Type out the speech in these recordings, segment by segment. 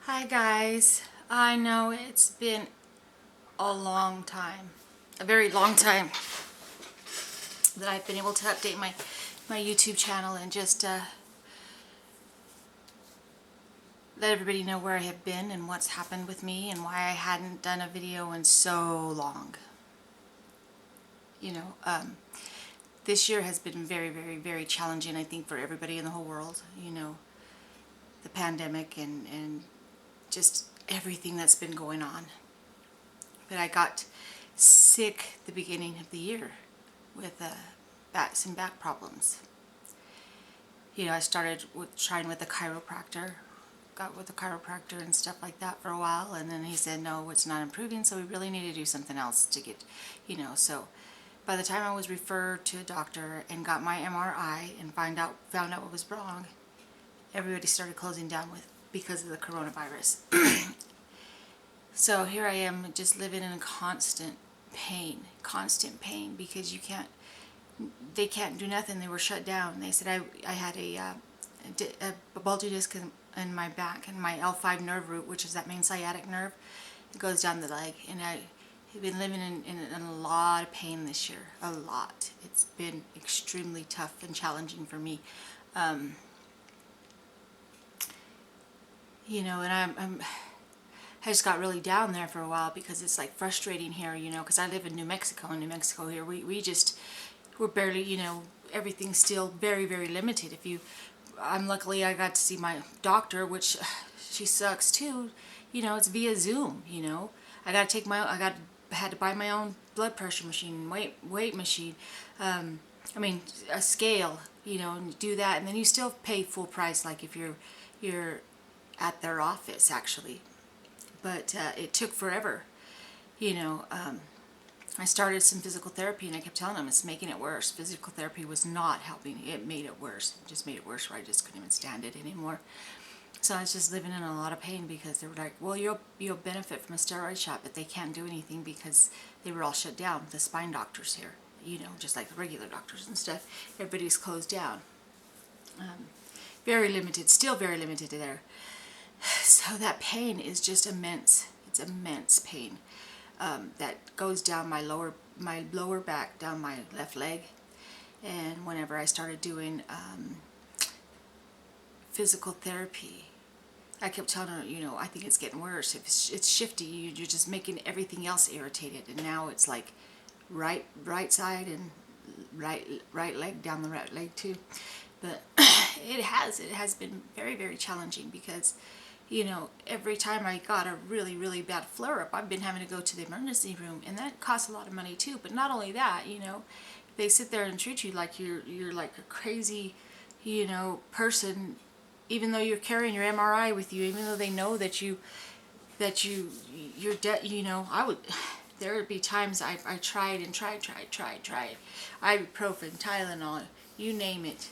Hi guys, I know it's been a long time, a very long time that I've been able to update my YouTube channel and just let everybody know where I have been and what's happened with me and why I hadn't done a video in so long. You know, this year has been very, very, very challenging, I think, for everybody in the whole world. You know, the pandemic and just everything that's been going on. But I got sick the beginning of the year with some back problems. You know, I started trying with a chiropractor, got with a chiropractor and stuff like that for a while, and then he said, no, it's not improving, so we really need to do something else to get, so by the time I was referred to a doctor and got my MRI and found out what was wrong, everybody started closing down because of the coronavirus. So here I am just living in constant pain because they can't do nothing. They were shut down. They said I had a bulgy disc in my back and my L5 nerve root, which is that main sciatic nerve. It goes down the leg, and I've been living in a lot of pain this year. A lot. It's been extremely tough and challenging for me. And I just got really down there for a while because it's like frustrating here, because I live in New Mexico. In New Mexico here, we're barely, everything's still very, very limited. Luckily I got to see my doctor, which she sucks too. It's via Zoom. Had to buy my own blood pressure machine, weight machine, a scale, and do that, and then you still pay full price, like if you're at their office actually. But it took forever, I started some physical therapy and I kept telling them it's making it worse. Physical therapy was not helping. It made it worse. It just made it worse where I just couldn't even stand it anymore. So I was just living in a lot of pain because they were like, well, you'll benefit from a steroid shot, but they can't do anything because they were all shut down. The spine doctors here, just like the regular doctors and stuff, everybody's closed down. Very limited, still very limited there. So that pain is just immense. It's immense pain. That goes down my lower back, down my left leg. And whenever I started doing physical therapy, I kept telling her, I think it's getting worse. If it's shifty, you're just making everything else irritated. And now it's like right side and right leg, down the right leg too. But it has been very, very challenging because every time I got a really, really bad flare-up, I've been having to go to the emergency room, and that costs a lot of money too. But not only that, they sit there and treat you like you're like a crazy, person, even though you're carrying your MRI with you, even though they know you're dead. There would be times I tried and tried, ibuprofen, Tylenol, you name it,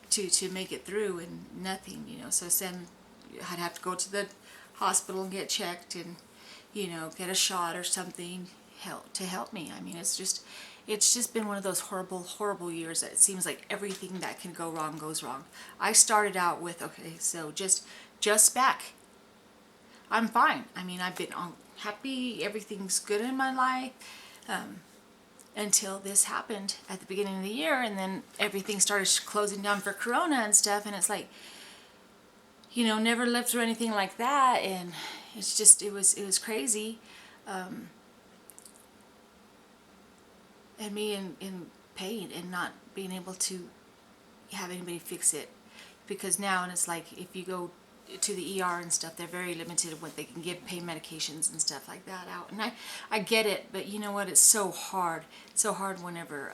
to make it through, and nothing, so I'd have to go to the hospital and get checked and, get a shot or something to help me. I mean, it's just been one of those horrible, horrible years that it seems like everything that can go wrong goes wrong. I started out with, okay, so just back. I'm fine. I mean, I've been happy. Everything's good in my life. Until this happened at the beginning of the year, and then everything started closing down for Corona and stuff, and it's like, never lived through anything like that, and it's just, it was crazy. And me in pain and not being able to have anybody fix it, because now, and it's like, if you go to the ER and stuff, they're very limited in what they can give, pain medications and stuff like that out. And I get it, but you know what, it's so hard whenever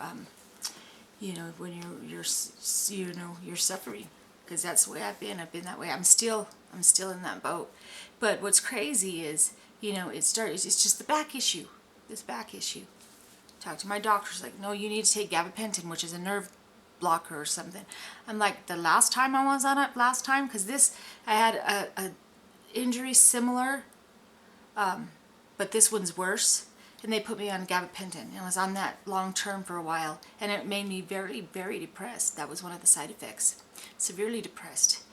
when you're suffering, because that's the way I've been that way. I'm still in that boat. But what's crazy is, it's just the back issue, this back issue. Talk to my doctor's like, no, you need to take gabapentin, which is a nerve blocker or something. I'm like, the last time I was on it, because I had a injury similar, but this one's worse, and they put me on gabapentin, and I was on that long term for a while, and it made me very, very depressed. That was one of the side effects, severely depressed.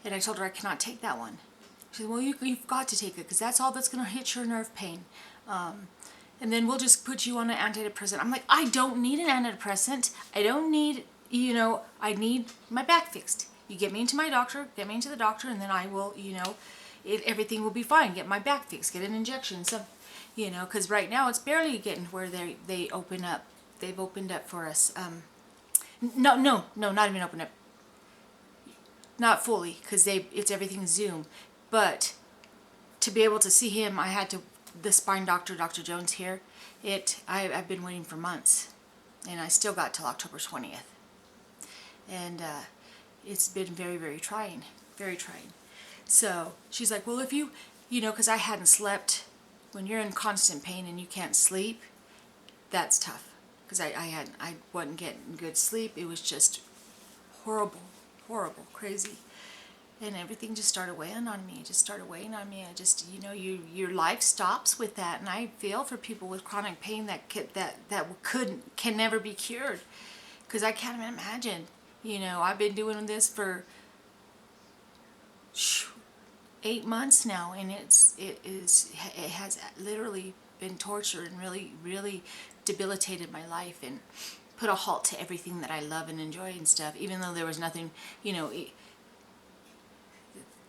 And I told her I cannot take that one. She said, well, you've got to take it because that's all that's going to hit your nerve pain. And then we'll just put you on an antidepressant. I'm like, I don't need an antidepressant. I don't need, I need my back fixed. You get me into my doctor, get me into the doctor, and then I will, everything will be fine. Get my back fixed, get an injection, because right now it's barely getting where they open up. They've opened up for us. No, not even opened up. Not fully, because it's everything Zoom. But to be able to see him, I had to, the spine doctor, Dr. Jones here, I've been waiting for months. And I still got till October 20th. And it's been very, very trying. Very trying. So she's like, well, if you, because I hadn't slept, when you're in constant pain and you can't sleep, that's tough. Because I wasn't getting good sleep. It was just horrible, crazy. And everything just started weighing on me. I just, your life stops with that. And I feel for people with chronic pain that can never be cured. Because I can't imagine. I've been doing this for 8 months now, and it has literally been torture and really, really debilitated my life and put a halt to everything that I love and enjoy and stuff. Even though there was nothing,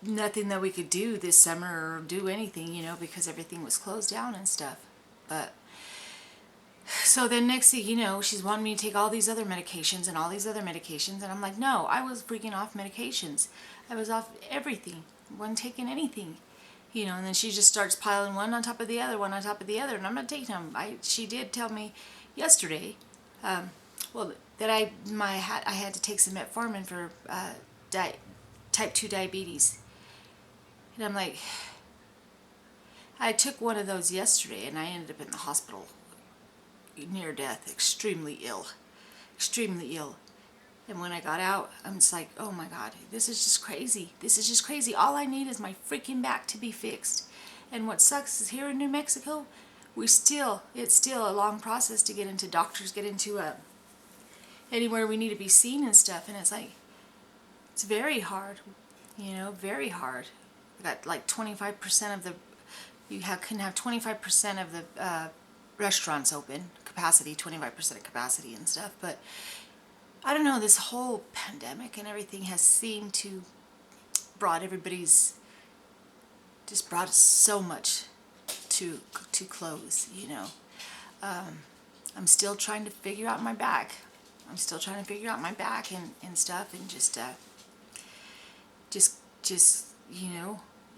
nothing that we could do this summer or do anything, because everything was closed down and stuff. But so then next thing she's wanting me to take all these other medications, and I'm like, no, I was freaking off medications. I was off everything. Wasn't taking anything. And then she just starts piling one on top of the other, and I'm not taking them. She did tell me yesterday, that I had to take some metformin for type 2 diabetes. And I'm like, I took one of those yesterday, and I ended up in the hospital near death, extremely ill. And when I got out, I'm just like, oh my God, this is just crazy. All I need is my freaking back to be fixed. And what sucks is here in New Mexico, it's still a long process to get into doctors, get into anywhere we need to be seen and stuff. And it's like, it's very hard, very hard. I got like 25% of can have 25% of the restaurants open, capacity, 25% of capacity and stuff. But I don't know, this whole pandemic and everything has seemed to brought so much to close, I'm still trying to figure out my back. And stuff, and just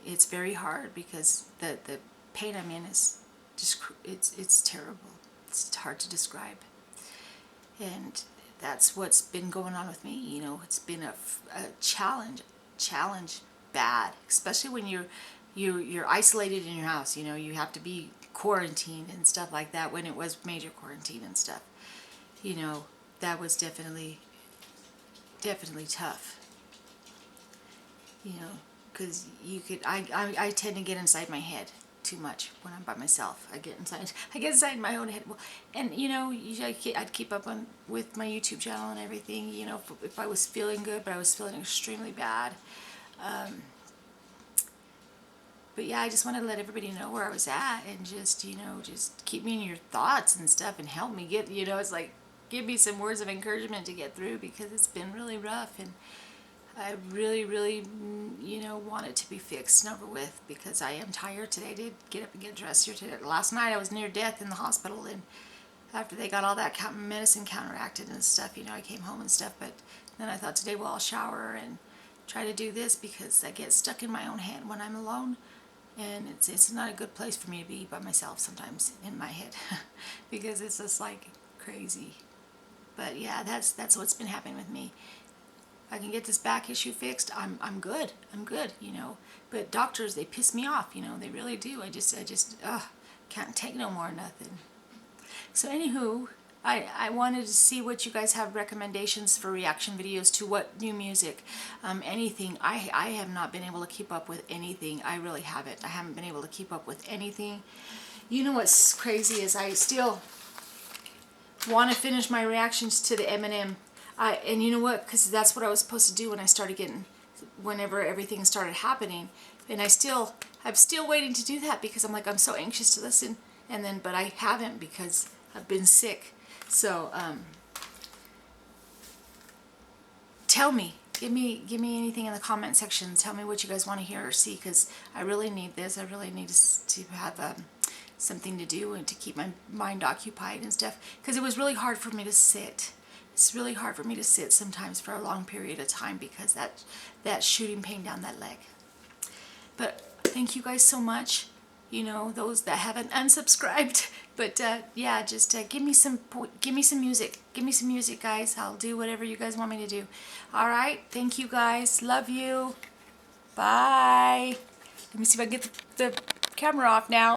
it's very hard because the pain I'm in is just, it's terrible. It's hard to describe. And that's what's been going on with me. It's been a challenge bad, especially when you're isolated in your house. You have to be quarantined and stuff like that. When it was major quarantine and stuff, that was definitely tough. Because I tend to get inside my head too much when I'm by myself. I get inside my own head. And I'd keep up with my YouTube channel and everything, if I was feeling good, but I was feeling extremely bad. But yeah, I just wanted to let everybody know where I was at, and just keep me in your thoughts and stuff, and help me get, it's like, give me some words of encouragement to get through, because it's been really rough, and I really, really, want it to be fixed and over with, because I am tired today. I did get up and get dressed here today. Last night I was near death in the hospital, and after they got all that medicine counteracted and stuff, I came home and stuff. But then I thought today, well, I'll shower and try to do this, because I get stuck in my own head when I'm alone, and it's not a good place for me to be by myself sometimes in my head, because it's just like crazy. But yeah, that's what's been happening with me. I can get this back issue fixed, I'm good, But doctors, they piss me off, they really do. I just can't take no more nothing. So anywho, I wanted to see what you guys have recommendations for reaction videos to what new music, anything. I have not been able to keep up with anything. I really haven't. I haven't been able to keep up with anything. What's crazy is I still want to finish my reactions to the Eminem. And you know what? Because that's what I was supposed to do when I started whenever everything started happening. And I'm still waiting to do that because I'm like, I'm so anxious to listen. And then, but I haven't because I've been sick. So, tell me, give me anything in the comment section. Tell me what you guys want to hear or see, because I really need this. I really need to have something to do and to keep my mind occupied and stuff, because it was really hard for me to sit. It's really hard for me to sit sometimes for a long period of time because that shooting pain down that leg. But thank you guys so much. You know, those that haven't unsubscribed. But yeah, just give me some music. Give me some music, guys. I'll do whatever you guys want me to do. All right. Thank you, guys. Love you. Bye. Let me see if I can get the camera off now.